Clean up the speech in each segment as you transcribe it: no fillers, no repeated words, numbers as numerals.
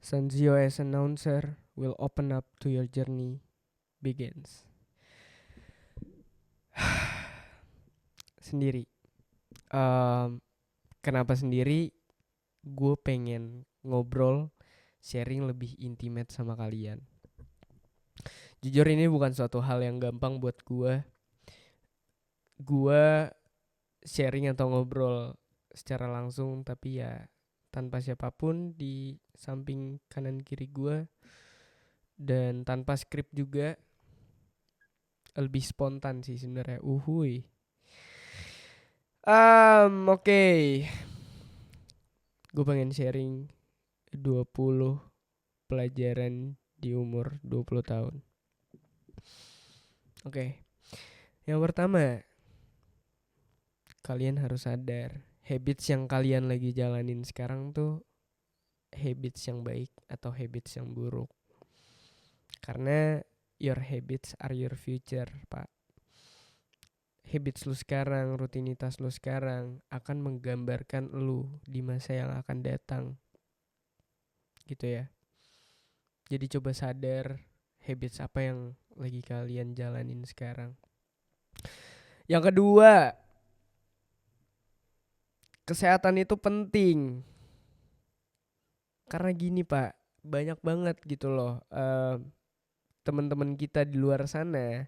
Sanzio as announcer will open up to your journey begins. Sendiri. Em, Kenapa sendiri? Gue pengen ngobrol, sharing lebih intimate sama kalian. Jujur ini bukan suatu hal yang gampang buat gue. Gue sharing atau ngobrol secara langsung, tapi ya tanpa siapapun di samping kanan kiri gue, dan tanpa skrip juga, lebih spontan sih sebenarnya. Uhuy. Oke. Gue pengen sharing 20 pelajaran di umur 20 tahun. Oke. Yang pertama, kalian harus sadar habits yang kalian lagi jalanin sekarang tuh habits yang baik atau habits yang buruk. Karena your habits are your future, Pak. Habits lu sekarang, rutinitas lu sekarang akan menggambarkan lu di masa yang akan datang. Gitu ya. Jadi coba sadar habits apa yang lagi kalian jalanin sekarang. Yang kedua, kesehatan itu penting. Karena gini Pak, banyak banget gitu loh teman-teman kita di luar sana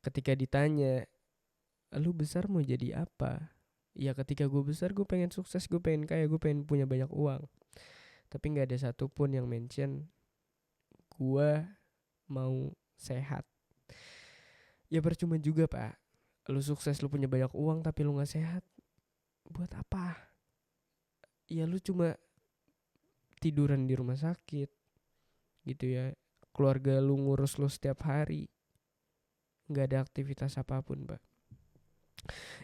ketika ditanya, lu besar mau jadi apa? Ya ketika gue besar gue pengen sukses, gue pengen kaya, gue pengen punya banyak uang. Tapi gak ada satupun yang mention gue mau sehat. Ya percuma juga Pak. Lu sukses, lu punya banyak uang tapi lu gak sehat. Buat apa? Ya lu cuma tiduran di rumah sakit gitu ya. Keluarga lu ngurus lu setiap hari. Gak ada aktivitas apapun Pak.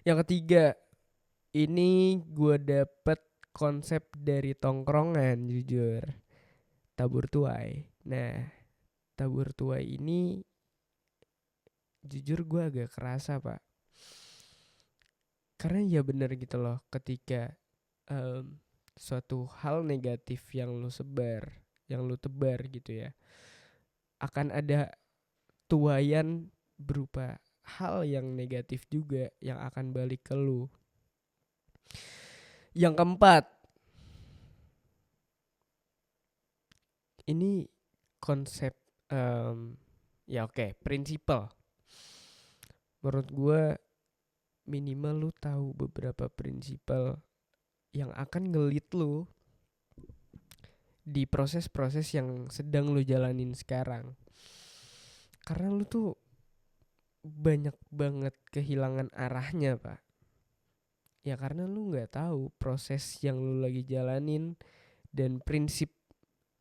Yang ketiga, ini gue dapet konsep dari tongkrongan jujur. Tabur tuai. Nah, tabur tuai ini jujur gue agak kerasa Pak. Karena ya bener gitu loh, ketika suatu hal negatif yang lu sebar, yang lu tebar gitu ya, akan ada tuayan berupa hal yang negatif juga yang akan balik ke lu. Yang keempat, ini konsep ya oke, prinsipal. Menurut gue minimal lu tahu beberapa prinsipal yang akan ngelit lu di proses-proses yang sedang lu jalanin sekarang. Karena lu tuh banyak banget kehilangan arahnya Pak. Ya karena lu gak tahu proses yang lu lagi jalanin dan prinsip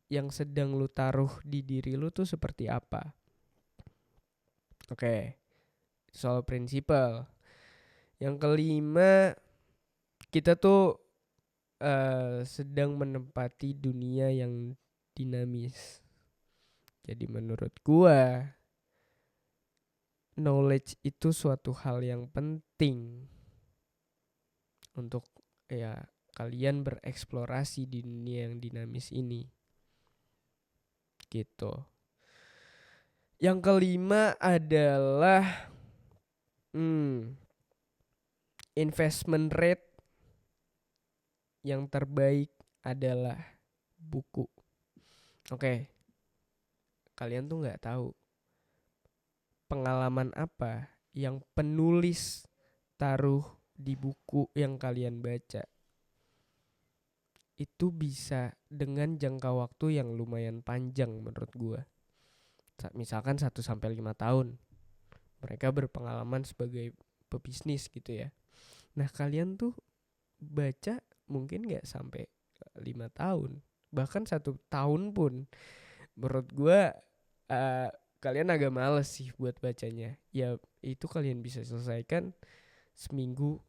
yang sedang lu taruh di diri lu tuh seperti apa. Oke, soal prinsipal. Yang kelima, kita tuh sedang menempati dunia yang dinamis. Jadi menurut gua, knowledge itu suatu hal yang penting untuk ya kalian bereksplorasi di dunia yang dinamis ini. Gitu. Yang kelima adalah investment rate yang terbaik adalah buku. Oke. Kalian tuh nggak tahu pengalaman apa yang penulis taruh di buku yang kalian baca. Itu bisa dengan jangka waktu yang lumayan panjang menurut gue. Misalkan 1-5 tahun. Mereka berpengalaman sebagai pebisnis gitu ya. Nah kalian tuh baca mungkin gak sampai 5 tahun. Bahkan 1 tahun pun. Menurut gue kalian agak males sih buat bacanya. Ya itu kalian bisa selesaikan seminggu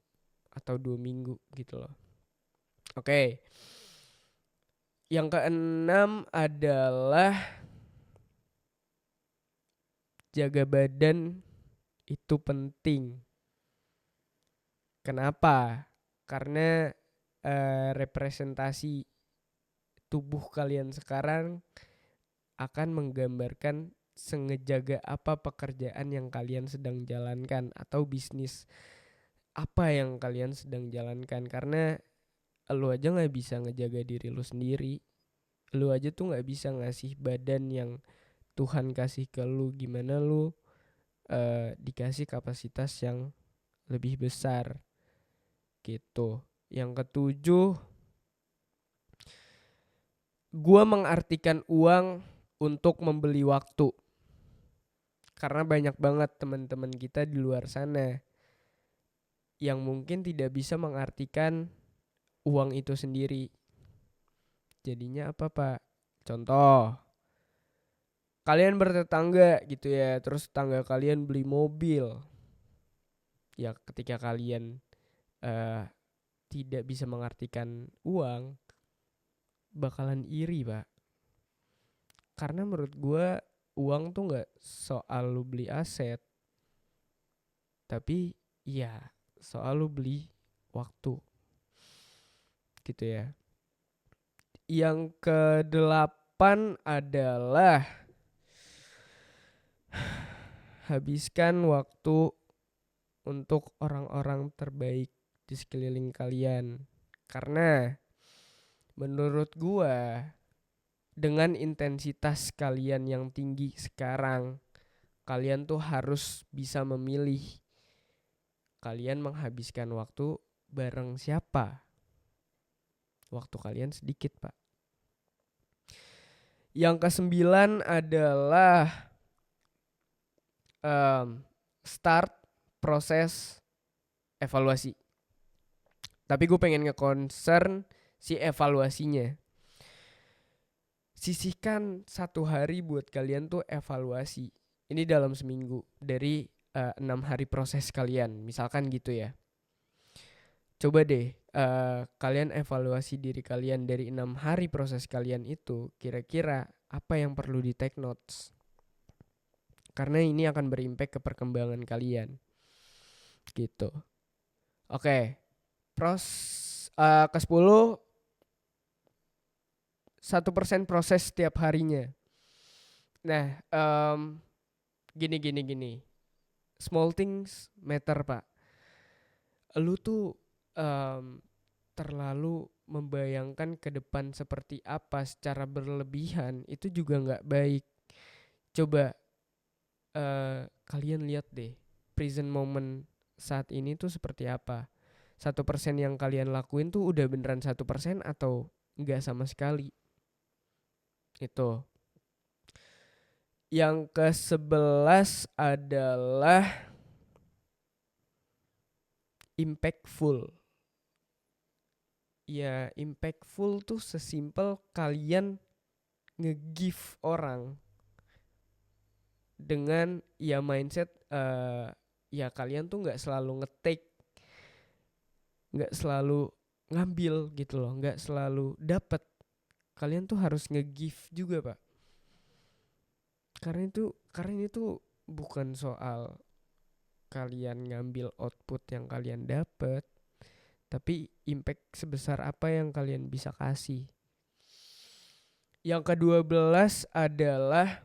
atau 2 minggu gitu loh. Oke. Yang keenam adalah jaga badan itu penting. Kenapa? Karena representasi tubuh kalian sekarang akan menggambarkan sengejaga apa pekerjaan yang kalian sedang jalankan atau bisnis apa yang kalian sedang jalankan. Karena lu aja nggak bisa ngejaga diri lu sendiri. Lu aja tuh nggak bisa ngasih badan yang Tuhan kasih ke lu, gimana lu dikasih kapasitas yang lebih besar gitu. Yang ketujuh, gua mengartikan uang untuk membeli waktu. Karena banyak banget teman-teman kita di luar sana yang mungkin tidak bisa mengartikan uang itu sendiri. Jadinya apa, Pak? Contoh, kalian bertetangga gitu ya, terus tetangga kalian beli mobil. Ya ketika kalian tidak bisa mengartikan uang, bakalan iri, Pak. Karena menurut gue uang tuh gak soal lu beli aset, tapi ya soal lu beli waktu gitu ya. Yang kedelapan adalah habiskan waktu untuk orang-orang terbaik di sekeliling kalian. Karena menurut gua dengan intensitas kalian yang tinggi sekarang, kalian tuh harus bisa memilih kalian menghabiskan waktu bareng siapa. Waktu kalian sedikit, Pak. Yang kesembilan adalah start proses evaluasi. Tapi gue pengen nge-concern si evaluasinya. Sisihkan 1 hari buat kalian tuh evaluasi. Ini dalam seminggu dari 6 hari proses kalian. Misalkan gitu ya. Coba deh kalian evaluasi diri kalian dari 6 hari proses kalian itu. Kira-kira apa yang perlu di take notes. Karena ini akan berimpact ke perkembangan kalian. Gitu. Oke. Ke-10 1% proses setiap harinya. Nah, gini. Small things matter, Pak. Lu tuh terlalu membayangkan ke depan seperti apa secara berlebihan, itu juga nggak baik. Coba kalian lihat deh, present moment saat ini tuh seperti apa. 1% yang kalian lakuin tuh udah beneran 1% atau nggak sama sekali. Itu. Yang ke-11 adalah impactful. Ya, impactful tuh sesimpel kalian nge-give orang dengan ya mindset ya kalian tuh nggak selalu nge-take, nggak selalu ngambil gitu loh, nggak selalu dapat. Kalian tuh harus nge-give juga, Pak. Karena ini tuh bukan soal kalian ngambil output yang kalian dapat, tapi impact sebesar apa yang kalian bisa kasih. Yang ke-12 adalah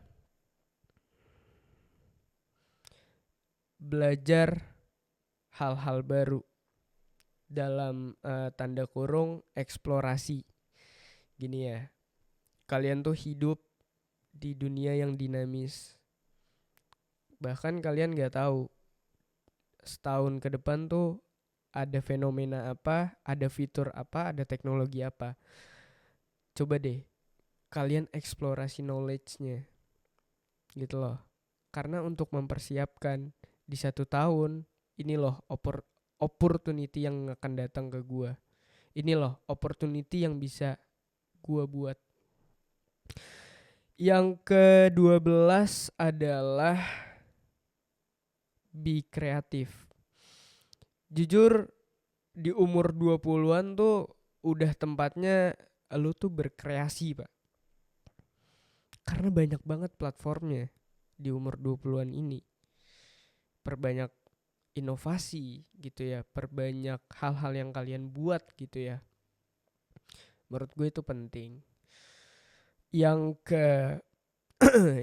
belajar hal-hal baru. Dalam tanda kurung eksplorasi. Gini ya, kalian tuh hidup di dunia yang dinamis. Bahkan kalian gak tahu setahun ke depan tuh ada fenomena apa, ada fitur apa, ada teknologi apa. Coba deh kalian eksplorasi knowledge-nya gitu loh. Karena untuk mempersiapkan di 1 tahun, ini loh opportunity yang akan datang ke gua. Ini loh opportunity yang bisa gua buat. Yang ke-12 adalah be kreatif. Jujur di umur 20-an tuh udah tempatnya lu tuh berkreasi, Pak. Karena banyak banget platformnya di umur 20-an ini. Perbanyak inovasi gitu ya, perbanyak hal-hal yang kalian buat gitu ya. Menurut gue itu penting. Yang ke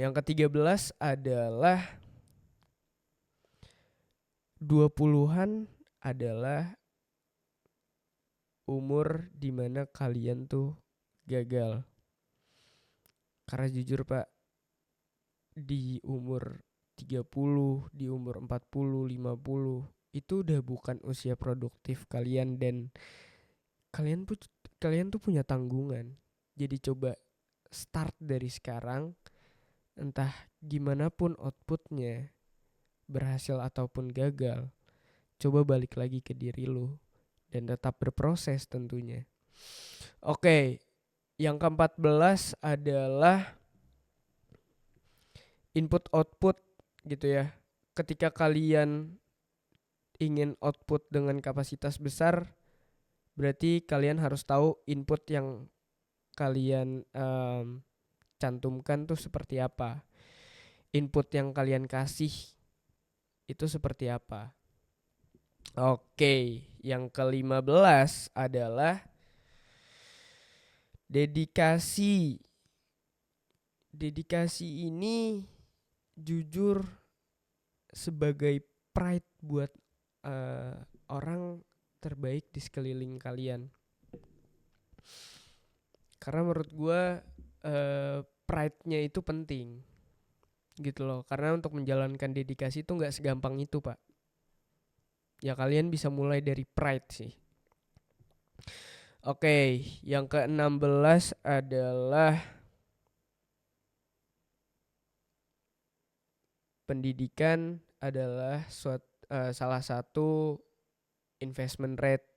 yang ke-13 adalah 20-an adalah umur dimana kalian tuh gagal. Karena jujur Pak, di umur 30, di umur 40, 50 itu udah bukan usia produktif kalian, dan kalian kalian tuh punya tanggungan. Jadi coba start dari sekarang, entah gimana pun outputnya, berhasil ataupun gagal, coba balik lagi ke diri lu dan tetap berproses tentunya. Oke, yang ke-14 adalah input output gitu ya. Ketika kalian ingin output dengan kapasitas besar, berarti kalian harus tahu input yang kalian cantumkan tuh seperti apa. Input yang kalian kasih itu seperti apa. Oke, yang ke-15 adalah dedikasi. Dedikasi ini jujur sebagai pride buat orang terbaik di sekeliling kalian. Karena menurut gue pride-nya itu penting gitu loh. Karena untuk menjalankan dedikasi itu gak segampang itu Pak. Ya kalian bisa mulai dari pride sih. Oke, yang ke-16 adalah pendidikan adalah salah satu investment rate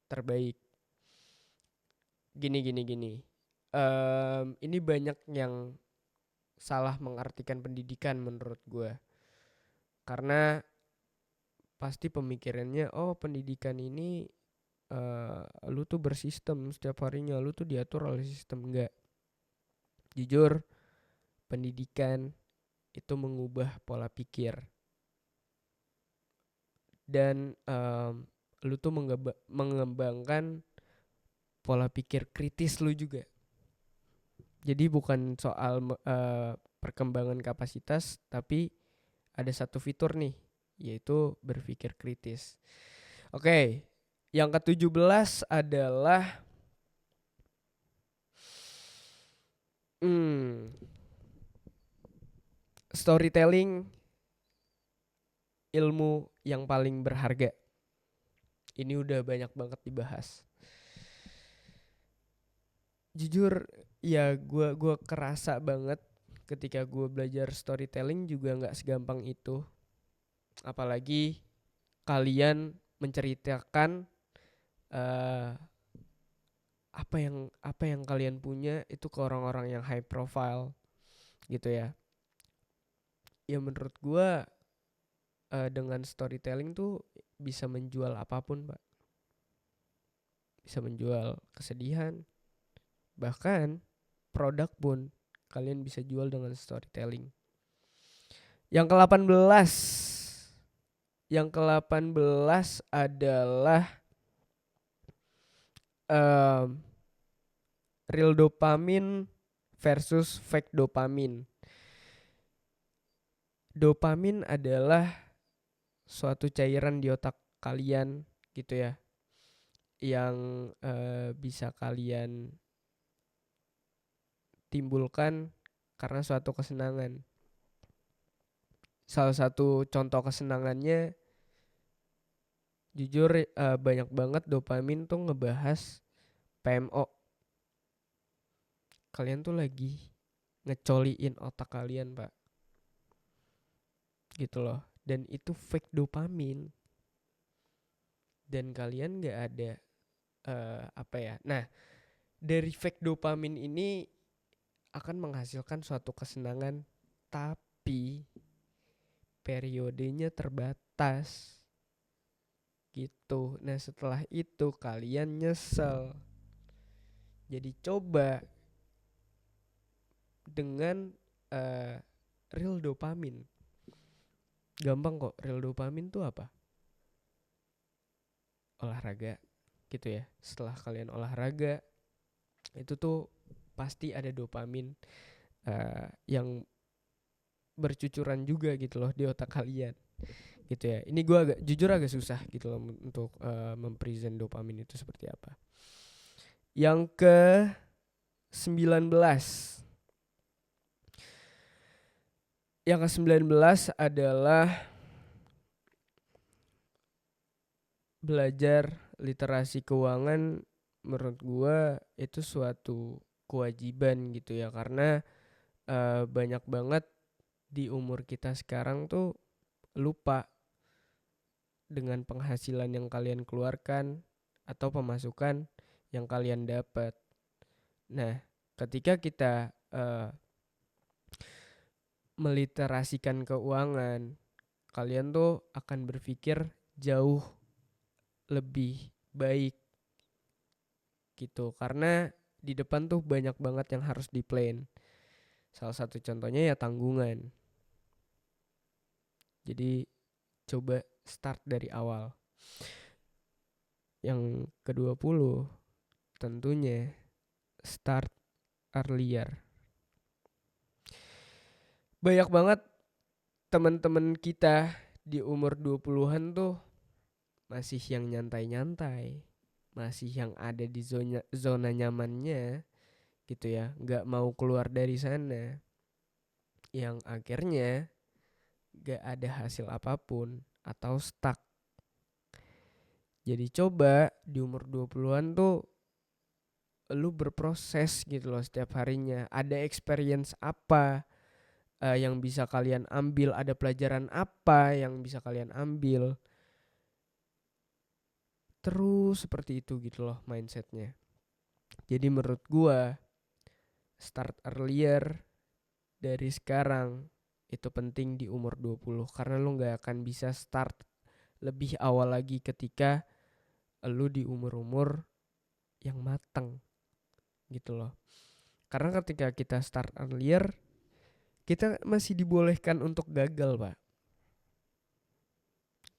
terbaik. Gini. Ini banyak yang salah mengartikan pendidikan menurut gue. Karena pasti pemikirannya, oh pendidikan ini lu tuh bersistem setiap harinya, lu tuh diatur oleh sistem. Enggak. Jujur, pendidikan itu mengubah pola pikir. Dan lu tuh mengembangkan pola pikir kritis lu juga. Jadi bukan soal perkembangan kapasitas, tapi ada satu fitur nih, yaitu berpikir kritis. Oke, yang ke-17 adalah storytelling, ilmu yang paling berharga. Ini udah banyak banget dibahas. Jujur ya gue kerasa banget ketika gue belajar storytelling juga gak segampang itu. Apalagi kalian menceritakan apa yang kalian punya itu ke orang-orang yang high profile gitu ya. Ya menurut gue dengan storytelling tuh bisa menjual apapun Pak. Bisa menjual kesedihan, bahkan produk pun kalian bisa jual dengan storytelling. Yang ke-18 adalah real dopamine versus fake dopamine. Dopamin adalah suatu cairan di otak kalian gitu ya, yang bisa kalian timbulkan karena suatu kesenangan. Salah satu contoh kesenangannya, jujur banyak banget dopamin tuh ngebahas PMO. Kalian tuh lagi ngecoliin otak kalian Pak, gitu loh. Dan itu fake dopamin, dan kalian gak ada Nah dari fake dopamin ini akan menghasilkan suatu kesenangan, tapi periodenya terbatas gitu. Nah setelah itu kalian nyesel. Jadi coba dengan real dopamin. Gampang kok. Real dopamin tuh apa? Olahraga gitu ya. Setelah kalian olahraga, itu tuh pasti ada dopamin yang bercucuran juga gitu loh di otak kalian gitu ya. Ini gue jujur agak susah gitu loh untuk mempresent dopamin itu seperti apa. Yang ke 19. Yang ke 19 adalah belajar literasi keuangan. Menurut gue itu suatu kewajiban gitu ya, karena banyak banget di umur kita sekarang tuh lupa dengan penghasilan yang kalian keluarkan atau pemasukan yang kalian dapat. Nah, ketika kita meliterasikan keuangan, kalian tuh akan berpikir jauh lebih baik gitu, karena di depan tuh banyak banget yang harus di plan. Salah satu contohnya ya tanggungan. Jadi coba start dari awal. Yang ke-20 tentunya start earlier. Banyak banget teman-teman kita di umur 20-an tuh masih yang nyantai-nyantai, masih yang ada di zona nyamannya gitu ya, nggak mau keluar dari sana, yang akhirnya nggak ada hasil apapun atau stuck. Jadi coba di umur 20-an tuh lu berproses gitu loh setiap harinya. Ada experience apa yang bisa kalian ambil, ada pelajaran apa yang bisa kalian ambil. Terus seperti itu gitu loh mindsetnya. Jadi menurut gua start earlier dari sekarang itu penting di umur 20, karena lu gak akan bisa start lebih awal lagi ketika lu di umur-umur yang matang gitu loh. Karena ketika kita start earlier, kita masih dibolehkan untuk gagal, Pak.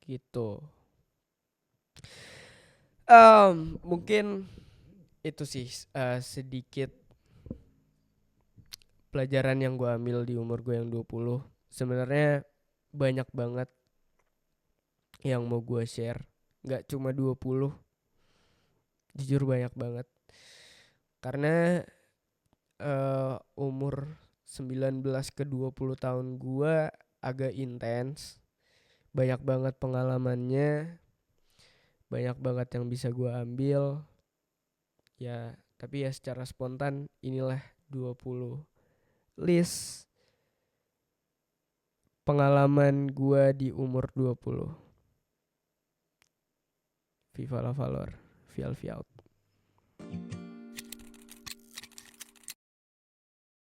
Gitu. Mungkin itu sih sedikit pelajaran yang gue ambil di umur gue yang 20. Sebenarnya banyak banget yang mau gue share. Gak cuma 20. Jujur banyak banget. Karena umur 19 ke 20 tahun gue agak intens. Banyak banget pengalamannya. Banyak banget yang bisa gue ambil. Ya, tapi ya secara spontan inilah 20 list pengalaman gue di umur 20. Viva la Valor, VLV out.